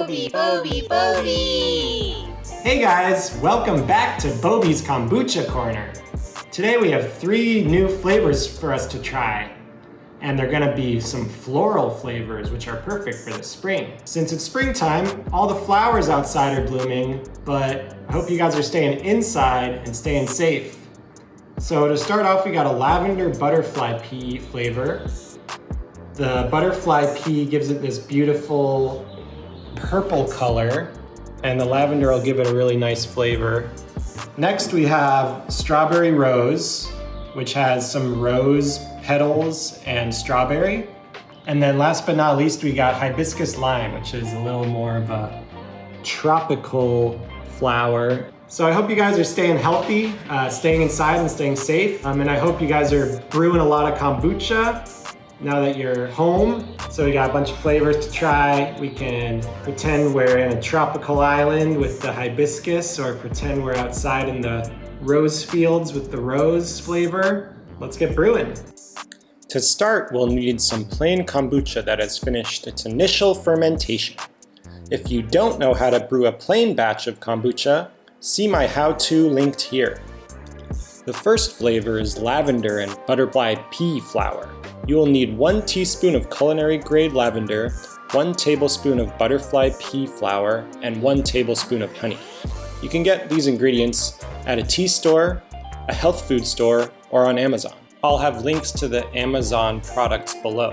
Bobby! Hey guys, welcome back to Bobby's Kombucha Corner. Today we have 3 new flavors for us to try. And they're gonna be some floral flavors, which are perfect for the spring. Since it's springtime, all the flowers outside are blooming, but I hope you guys are staying inside and staying safe. So to start off, we got a lavender butterfly pea flavor. The butterfly pea gives it this beautiful purple color, and the lavender will give it a really nice flavor. Next, we have strawberry rose, which has some rose petals and strawberry. And then last but not least, we got hibiscus lime, which is a little more of a tropical flower. So I hope you guys are staying healthy, staying inside and staying safe. And I hope you guys are brewing a lot of kombucha now that you're home. So we got a bunch of flavors to try. We can pretend we're in a tropical island with the hibiscus, or pretend we're outside in the rose fields with the rose flavor. Let's get brewing. To start, we'll need some plain kombucha that has finished its initial fermentation. If you don't know how to brew a plain batch of kombucha, see my how-to linked here. The first flavor is lavender and butterfly pea flower. You will need 1 teaspoon of culinary grade lavender, 1 tablespoon of butterfly pea flower, and 1 tablespoon of honey. You can get these ingredients at a tea store, a health food store, or on Amazon. I'll have links to the Amazon products below.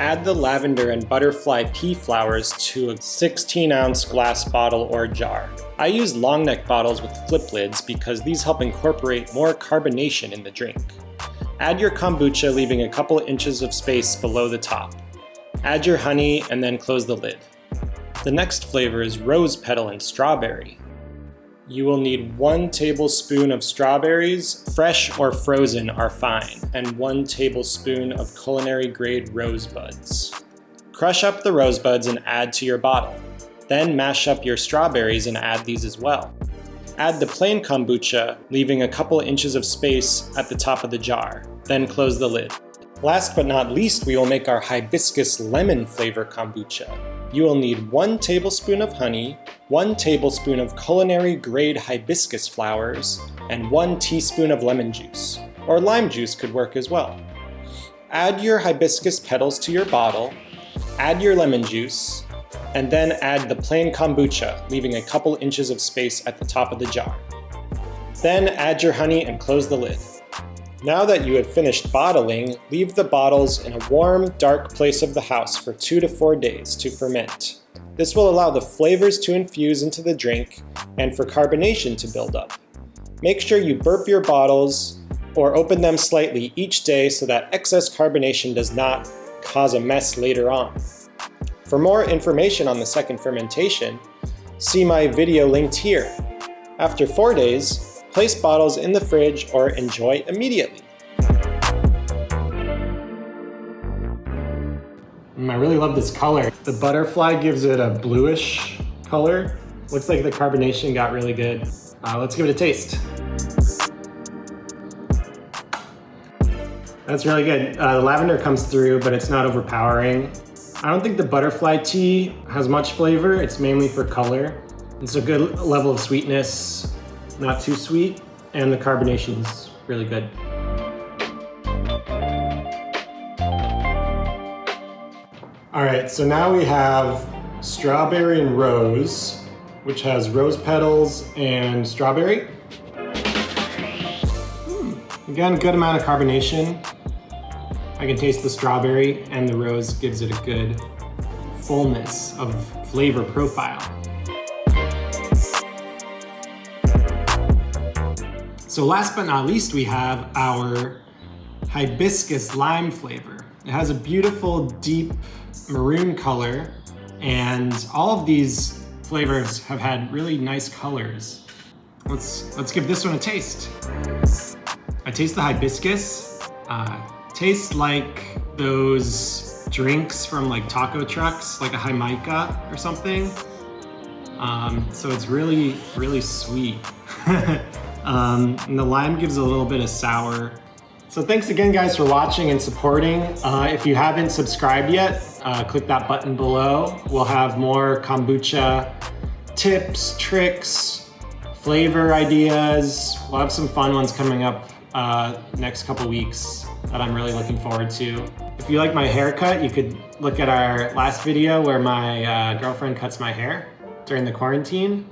Add the lavender and butterfly pea flowers to a 16-ounce glass bottle or jar. I use long neck bottles with flip lids because these help incorporate more carbonation in the drink. Add your kombucha, leaving a couple inches of space below the top. Add your honey and then close the lid. The next flavor is rose petal and strawberry. You will need 1 tablespoon of strawberries, fresh or frozen are fine, and 1 tablespoon of culinary grade rosebuds. Crush up the rosebuds and add to your bottle. Then mash up your strawberries and add these as well. Add the plain kombucha, leaving a couple inches of space at the top of the jar. Then close the lid. Last but not least, we will make our hibiscus lemon flavor kombucha. You will need 1 tablespoon of honey, 1 tablespoon of culinary grade hibiscus flowers, and 1 teaspoon of lemon juice, or lime juice could work as well. Add your hibiscus petals to your bottle, add your lemon juice, and then add the plain kombucha, leaving a couple inches of space at the top of the jar. Then add your honey and close the lid. Now that you have finished bottling, leave the bottles in a warm, dark place of the house for 2 to 4 days to ferment. This will allow the flavors to infuse into the drink and for carbonation to build up. Make sure you burp your bottles or open them slightly each day so that excess carbonation does not cause a mess later on. For more information on the second fermentation, see my video linked here. After 4 days, place bottles in the fridge or enjoy immediately. I really love this color. The butterfly gives it a bluish color. Looks like the carbonation got really good. Let's give it a taste. That's really good. The lavender comes through, but it's not overpowering. I don't think the butterfly tea has much flavor. It's mainly for color. It's a good level of sweetness, not too sweet, and the carbonation is really good. All right, so now we have strawberry and rose, which has rose petals and strawberry. Again, good amount of carbonation. I can taste the strawberry, and the rose gives it a good fullness of flavor profile. So last but not least, we have our hibiscus lime flavor. It has a beautiful deep maroon color, and all of these flavors have had really nice colors. Let's give this one a taste. I taste the hibiscus. Tastes like those drinks from like taco trucks, like a Jamaica or something. So it's really, really sweet. And the lime gives a little bit of sour. So thanks again guys for watching and supporting. If you haven't subscribed yet, click that button below. We'll have more kombucha tips, tricks, flavor ideas. We'll have some fun ones coming up next couple weeks that I'm really looking forward to. If you like my haircut, you could look at our last video where my girlfriend cuts my hair during the quarantine.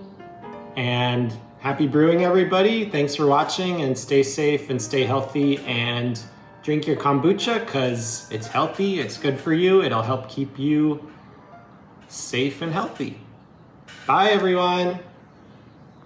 And happy brewing, everybody. Thanks for watching, and stay safe and stay healthy, and drink your kombucha because it's healthy, it's good for you, it'll help keep you safe and healthy. Bye, everyone.